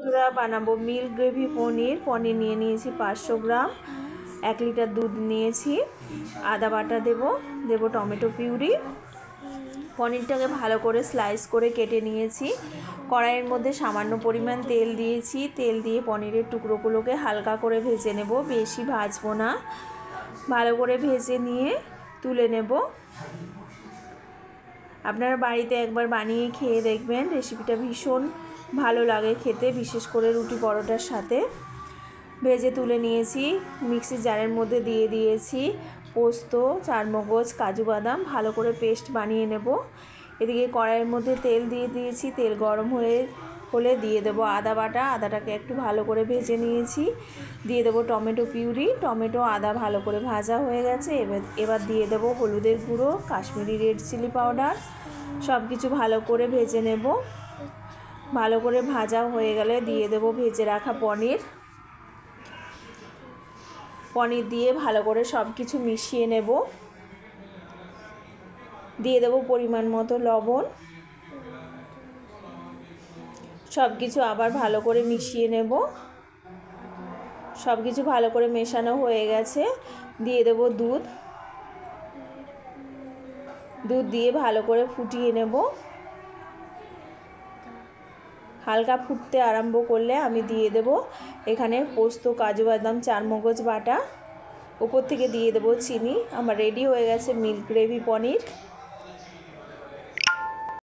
বন্ধুরা বানাবো milk gravy পনির। পনির নিয়ে নিয়েছি 500 গ্রাম, 1 লিটার দুধ নিয়েছি, আদা বাটা দেব টমেটো পিউরি। পনিরটাকে ভালো করে স্লাইস করে কেটে নিয়েছি। কড়াইয়ের মধ্যে সামান্য পরিমাণ তেল দিয়েছি। তেল দিয়ে পনিরের টুকরোগুলোকে হালকা করে ভেজে নেব, বেশি ভাজবো না। ভালো করে ভেজে নিয়ে তুলে নেব। আপনারা বাড়িতে একবার বানিয়ে খেয়ে দেখবেন, রেসিপিটা ভীষণ ভালো লাগে খেতে, বিশেষ করে রুটি পরোটার সাথে। ভেজে তুলে নিয়েছি। মিক্সি জারের মধ্যে দিয়ে দিয়েছি পোস্ত, চারমগজ, কাজু বাদাম, ভালো করে পেস্ট বানিয়ে নেব। এদিকে কড়াইয়ের মধ্যে তেল দিয়ে দিয়েছি। তেল গরম হলে দিয়ে দেবো আদা বাটা। আদাটাকে একটু ভালো করে ভেজে নিয়েছি। দিয়ে দেবো টমেটো পিউরি। টমেটো আদা ভালো করে ভাজা হয়ে গেছে। এবার দিয়ে দেবো হলুদের গুঁড়ো, কাশ্মীরি রেড চিলি পাউডার। সব কিছু ভালো করে ভেজে নেব। ভালো করে ভাজা হয়ে গেলে দিয়ে দেবো ভেজে রাখা পনির। পনির দিয়ে ভালো করে সব কিছু মিশিয়ে নেব। দিয়ে দেবো পরিমাণ মতো লবণ। সব কিছু আবার ভালো করে মিশিয়ে নেব। সব কিছু ভালো করে মেশানো হয়ে গেছে। দিয়ে দেব দুধ। দুধ দিয়ে ভালো করে ফুটিয়ে নেব। হালকা ফুটতে আরম্ভ করলে আমি দিয়ে দেব এখানে পোস্ত, কাজু বাদাম, চারমগজ বাটা। উপর থেকে দিয়ে দেবো চিনি। আমার রেডি হয়ে গেছে মিল্ক গ্রেভি পনির।